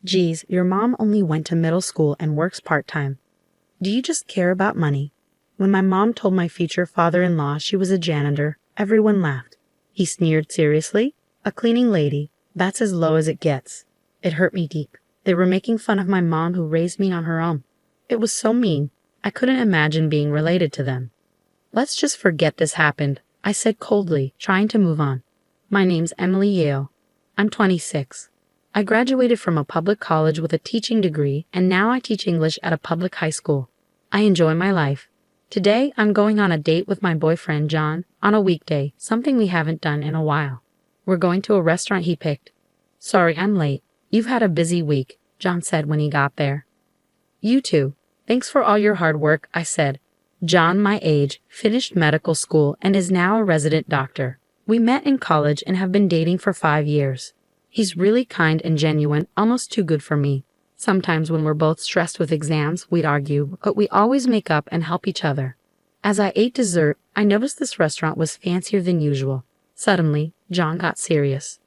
Geez, your mom only went to middle school and works part-time. Do you just care about money? When my mom told my future father-in-law she was a janitor, everyone laughed. He sneered seriously. A cleaning lady, that's as low as it gets. It hurt me deep. They were making fun of my mom who raised me on her own. It was so mean. I couldn't imagine being related to them. Let's just forget this happened, I said coldly, trying to move on. My name's Emily Yale. I'm 26. I graduated from a public college with a teaching degree, and now I teach English at a public high school. I enjoy my life. Today, I'm going on a date with my boyfriend, John, on a weekday, something we haven't done in a while. We're going to a restaurant he picked. Sorry, I'm late. You've had a busy week, John said when he got there. You too. Thanks for all your hard work, I said. John, my age, finished medical school and is now a resident doctor. We met in college and have been dating for 5 years. He's really kind and genuine, almost too good for me. Sometimes when we're both stressed with exams, we'd argue, but we always make up and help each other. As I ate dessert, I noticed this restaurant was fancier than usual. Suddenly, John got serious.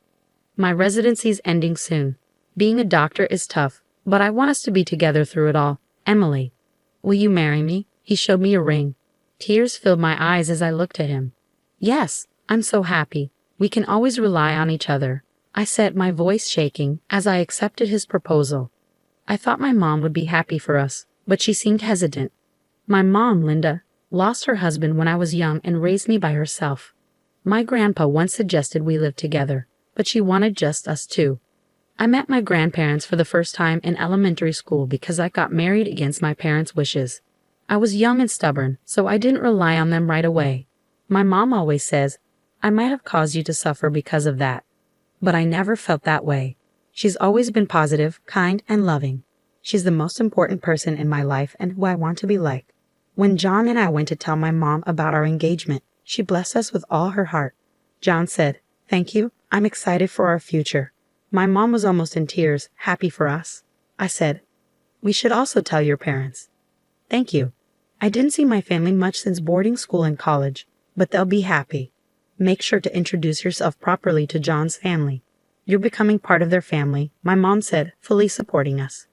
My residency's ending soon. Being a doctor is tough, but I want us to be together through it all. Emily, will you marry me? He showed me a ring. Tears filled my eyes as I looked at him. Yes, I'm so happy. We can always rely on each other, I said, my voice shaking, as I accepted his proposal. I thought my mom would be happy for us, but she seemed hesitant. My mom, Linda, lost her husband when I was young and raised me by herself. My grandpa once suggested we live together, but she wanted just us two. I met my grandparents for the first time in elementary school because I got married against my parents' wishes. I was young and stubborn, so I didn't rely on them right away. My mom always says, I might have caused you to suffer because of that. But I never felt that way. She's always been positive, kind, and loving. She's the most important person in my life and who I want to be like. When John and I went to tell my mom about our engagement, she blessed us with all her heart. John said, Thank you, I'm excited for our future. My mom was almost in tears, happy for us. I said, We should also tell your parents. Thank you. I didn't see my family much since boarding school and college, but they'll be happy. Make sure to introduce yourself properly to John's family. You're becoming part of their family, my mom said, fully supporting us.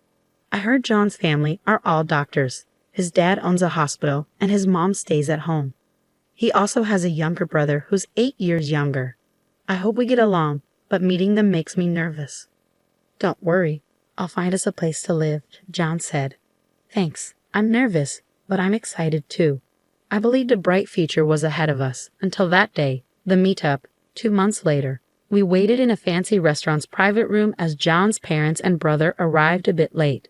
I heard John's family are all doctors. His dad owns a hospital, and his mom stays at home. He also has a younger brother who's 8 years younger. I hope we get along, but meeting them makes me nervous. Don't worry, I'll find us a place to live, John said. Thanks, I'm nervous, but I'm excited too. I believed a bright future was ahead of us, until that day, the meetup, 2 months later. We waited in a fancy restaurant's private room as John's parents and brother arrived a bit late.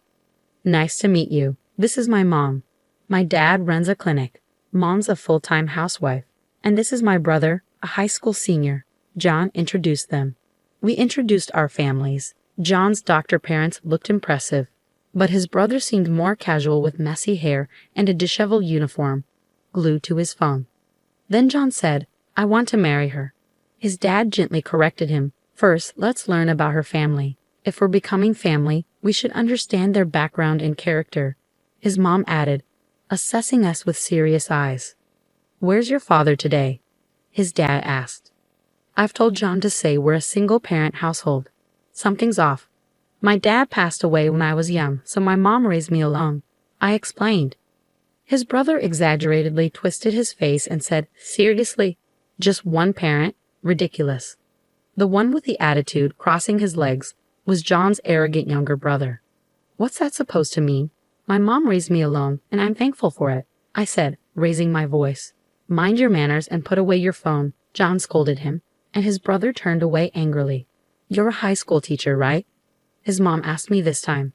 Nice to meet you. This is my mom. My dad runs a clinic. Mom's a full-time housewife. And this is my brother, a high school senior. John introduced them. We introduced our families. John's doctor parents looked impressive, but his brother seemed more casual with messy hair and a disheveled uniform, glued to his phone. Then John said, I want to marry her. His dad gently corrected him. First, let's learn about her family. If we're becoming family, we should understand their background and character. His mom added, assessing us with serious eyes. Where's your father today? His dad asked. I've told John to say we're a single-parent household. Something's off. My dad passed away when I was young, so my mom raised me alone. I explained. His brother exaggeratedly twisted his face and said, seriously? Just one parent? Ridiculous. The one with the attitude crossing his legs was John's arrogant younger brother. What's that supposed to mean? My mom raised me alone, and I'm thankful for it, I said, raising my voice. Mind your manners and put away your phone, John scolded him, and his brother turned away angrily. You're a high school teacher, right? His mom asked me this time.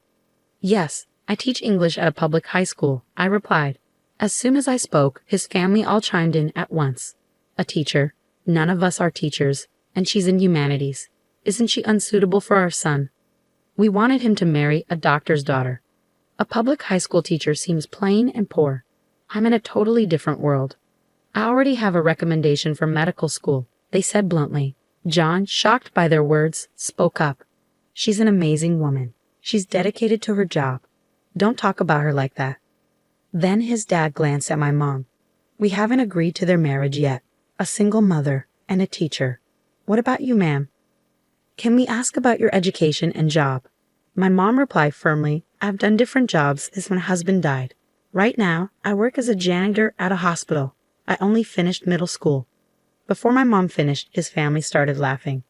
Yes, I teach English at a public high school, I replied. As soon as I spoke, his family all chimed in at once. A teacher. None of us are teachers, and she's in humanities. Isn't she unsuitable for our son? We wanted him to marry a doctor's daughter. A public high school teacher seems plain and poor. I'm in a totally different world. I already have a recommendation for medical school, they said bluntly. John, shocked by their words, spoke up. She's an amazing woman. She's dedicated to her job. Don't talk about her like that. Then his dad glanced at my mom. We haven't agreed to their marriage yet. A single mother and a teacher. What about you, ma'am? Can we ask about your education and job? My mom replied firmly, I've done different jobs since my husband died. Right now, I work as a janitor at a hospital. I only finished middle school. Before my mom finished, his family started laughing.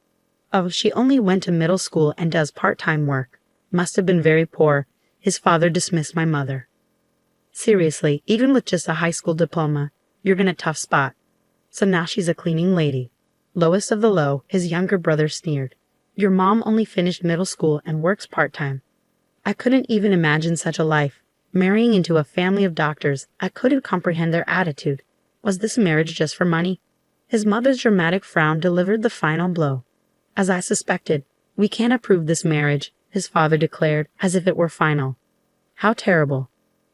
Oh, she only went to middle school and does part-time work. Must have been very poor. His father dismissed my mother. Seriously, even with just a high school diploma, you're in a tough spot. So now she's a cleaning lady. Lowest of the low, his younger brother sneered. Your mom only finished middle school and works part-time. I couldn't even imagine such a life. Marrying into a family of doctors, I couldn't comprehend their attitude. Was this marriage just for money? His mother's dramatic frown delivered the final blow. As I suspected, we can't approve this marriage, his father declared, as if it were final. How terrible.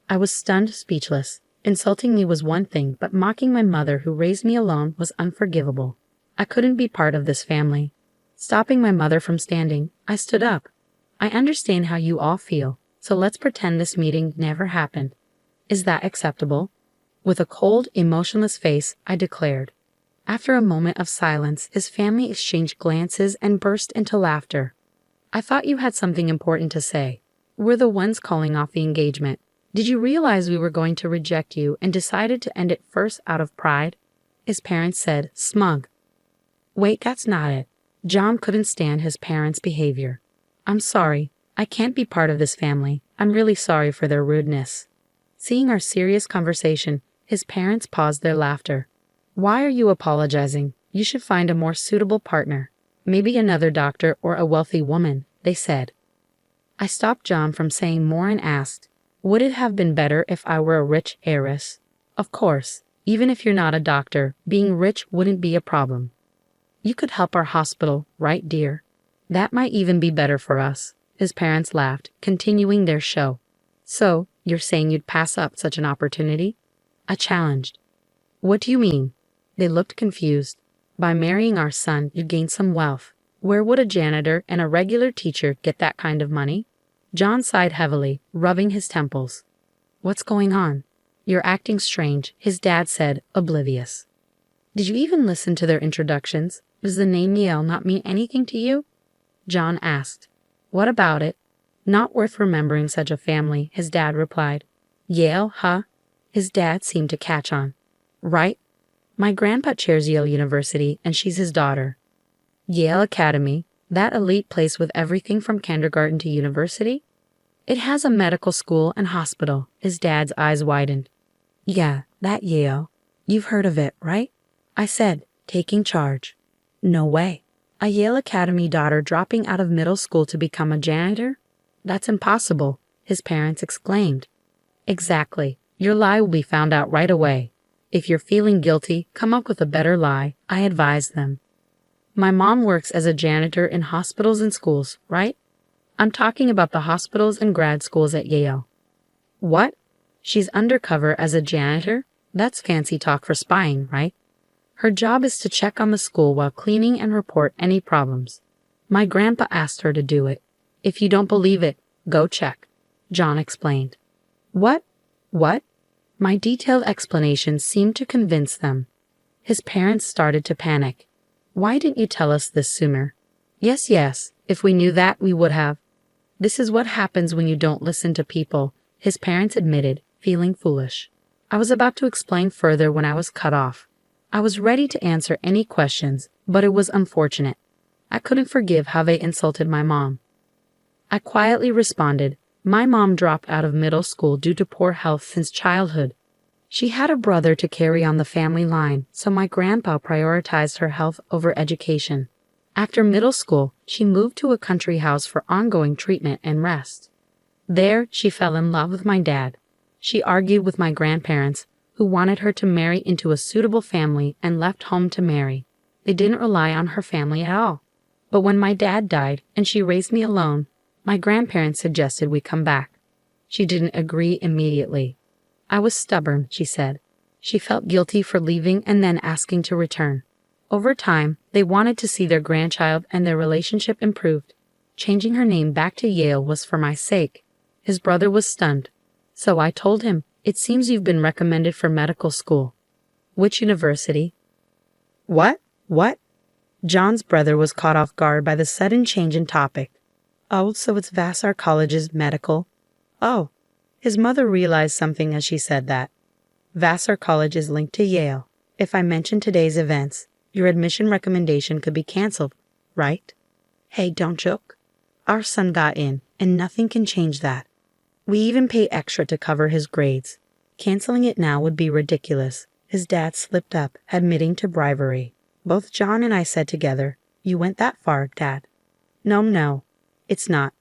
I was stunned, speechless. Insulting me was one thing, but mocking my mother who raised me alone was unforgivable. I couldn't be part of this family. Stopping my mother from standing, I stood up. I understand how you all feel, so let's pretend this meeting never happened. Is that acceptable? With a cold, emotionless face, I declared. After a moment of silence, his family exchanged glances and burst into laughter. I thought you had something important to say. We're the ones calling off the engagement. Did you realize we were going to reject you and decided to end it first out of pride? His parents said, smug. Wait, that's not it. John couldn't stand his parents' behavior. I'm sorry. I can't be part of this family. I'm really sorry for their rudeness. Seeing our serious conversation, his parents paused their laughter. Why are you apologizing? You should find a more suitable partner. Maybe another doctor or a wealthy woman, they said. I stopped John from saying more and asked, would it have been better if I were a rich heiress? Of course, even if you're not a doctor, being rich wouldn't be a problem. You could help our hospital, right, dear? That might even be better for us. His parents laughed, continuing their show. So, you're saying you'd pass up such an opportunity? I challenged. What do you mean? They looked confused. By marrying our son, you'd gain some wealth. Where would a janitor and a regular teacher get that kind of money? John sighed heavily, rubbing his temples. What's going on? You're acting strange, his dad said, oblivious. Did you even listen to their introductions? Does the name Yale not mean anything to you? John asked. What about it? Not worth remembering such a family, his dad replied. Yale, huh? His dad seemed to catch on. Right? My grandpa chairs Yale University, and she's his daughter. Yale Academy, that elite place with everything from kindergarten to university? It has a medical school and hospital. His dad's eyes widened. Yeah, that Yale. You've heard of it, right? I said, taking charge. No way. A Yale Academy daughter dropping out of middle school to become a janitor? That's impossible, his parents exclaimed. Exactly. Your lie will be found out right away. If you're feeling guilty, come up with a better lie, I advised them. My mom works as a janitor in hospitals and schools, right? I'm talking about the hospitals and grad schools at Yale. What? She's undercover as a janitor? That's fancy talk for spying, right? Her job is to check on the school while cleaning and report any problems. My grandpa asked her to do it. If you don't believe it, go check, John explained. What? What? My detailed explanation seemed to convince them. His parents started to panic. Why didn't you tell us this sooner? Yes, if we knew that, we would have. This is what happens when you don't listen to people, his parents admitted, feeling foolish. I was about to explain further when I was cut off. I was ready to answer any questions, but it was unfortunate. I couldn't forgive how they insulted my mom. I quietly responded, my mom dropped out of middle school due to poor health since childhood. She had a brother to carry on the family line, so my grandpa prioritized her health over education. After middle school, she moved to a country house for ongoing treatment and rest. There, she fell in love with my dad. She argued with my grandparents, who wanted her to marry into a suitable family and left home to marry. They didn't rely on her family at all. But when my dad died and she raised me alone, my grandparents suggested we come back. She didn't agree immediately. I was stubborn, she said. She felt guilty for leaving and then asking to return. Over time, they wanted to see their grandchild and their relationship improved. Changing her name back to Yale was for my sake. His brother was stunned. So I told him, it seems you've been recommended for medical school. Which university? What? John's brother was caught off guard by the sudden change in topic. Oh, so it's Vassar College's medical? Oh, his mother realized something as she said that. Vassar College is linked to Yale. If I mention today's events, your admission recommendation could be canceled, right? Hey, don't joke. Our son got in, and nothing can change that. We even pay extra to cover his grades. Canceling it now would be ridiculous. His dad slipped up, admitting to bribery. Both John and I said together, "You went that far, Dad." No, it's not.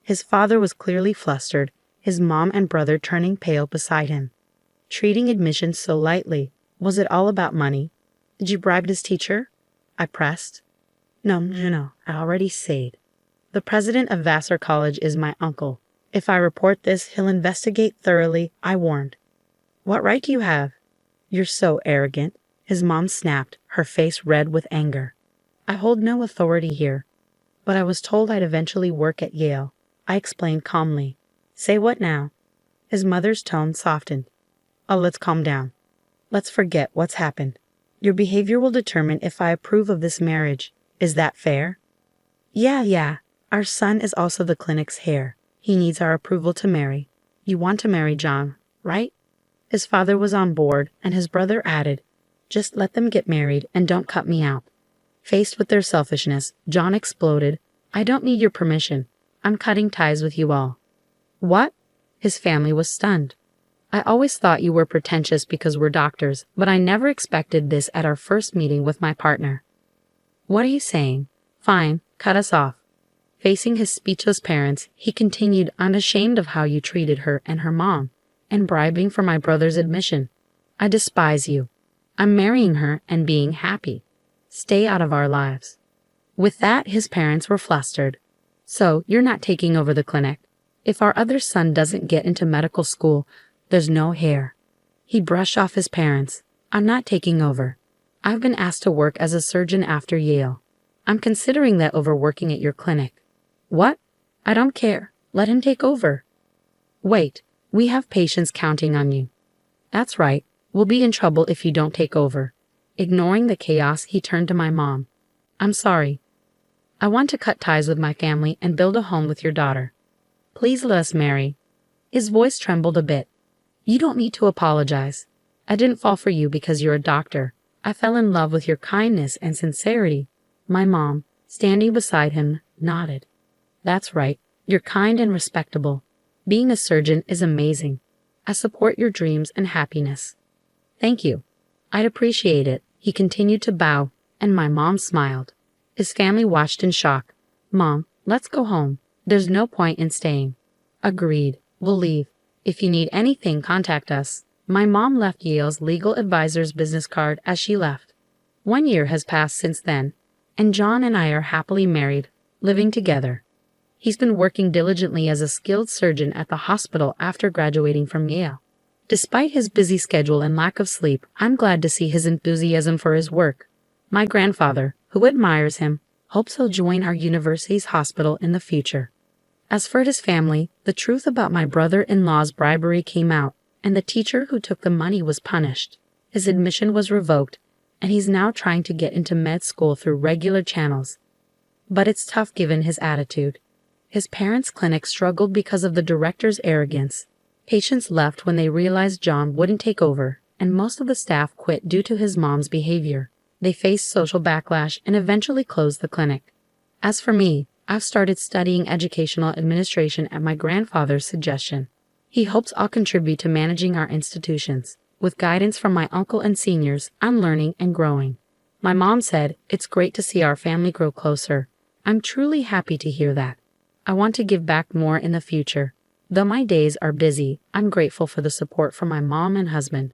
His father was clearly flustered, his mom and brother turning pale beside him. Treating admissions so lightly, was it all about money? Did you bribe his teacher? I pressed. No, I already said. The president of Vassar College is my uncle. If I report this, he'll investigate thoroughly, I warned. What right do you have? You're so arrogant, his mom snapped, her face red with anger. I hold no authority here, but I was told I'd eventually work at Yale. I explained calmly. Say what now? His mother's tone softened. Oh, let's calm down. Let's forget what's happened. Your behavior will determine if I approve of this marriage. Is that fair? Yeah. Our son is also the clinic's heir. He needs our approval to marry. You want to marry John, right? His father was on board, and his brother added, just let them get married and don't cut me out. Faced with their selfishness, John exploded. I don't need your permission. I'm cutting ties with you all. What? His family was stunned. I always thought you were pretentious because we're doctors, but I never expected this at our first meeting with my partner. What are you saying? Fine, cut us off. Facing his speechless parents, he continued, unashamed of how you treated her and her mom, and bribing for my brother's admission. I despise you. I'm marrying her and being happy. Stay out of our lives. With that, his parents were flustered. So, you're not taking over the clinic. If our other son doesn't get into medical school, there's no heir. He brushed off his parents. I'm not taking over. I've been asked to work as a surgeon after Yale. I'm considering that over working at your clinic. What? I don't care. Let him take over. Wait, we have patients counting on you. That's right. We'll be in trouble if you don't take over. Ignoring the chaos, he turned to my mom. I'm sorry. I want to cut ties with my family and build a home with your daughter. Please let us marry. His voice trembled a bit. You don't need to apologize. I didn't fall for you because you're a doctor. I fell in love with your kindness and sincerity. My mom, standing beside him, nodded. That's right. You're kind and respectable. Being a surgeon is amazing. I support your dreams and happiness. Thank you. I'd appreciate it. He continued to bow, and my mom smiled. His family watched in shock. Mom, let's go home. There's no point in staying. Agreed. We'll leave. If you need anything, contact us. My mom left Yale's legal advisor's business card as she left. 1 year has passed since then, and John and I are happily married, living together. He's been working diligently as a skilled surgeon at the hospital after graduating from Yale. Despite his busy schedule and lack of sleep, I'm glad to see his enthusiasm for his work. My grandfather, who admires him, hopes he'll join our university's hospital in the future. As for his family, the truth about my brother-in-law's bribery came out, and the teacher who took the money was punished. His admission was revoked, and he's now trying to get into med school through regular channels. But it's tough given his attitude. His parents' clinic struggled because of the director's arrogance. Patients left when they realized John wouldn't take over, and most of the staff quit due to his mom's behavior. They faced social backlash and eventually closed the clinic. As for me, I've started studying educational administration at my grandfather's suggestion. He hopes I'll contribute to managing our institutions. With guidance from my uncle and seniors, I'm learning and growing. My mom said, it's great to see our family grow closer. I'm truly happy to hear that. I want to give back more in the future. Though my days are busy, I'm grateful for the support from my mom and husband.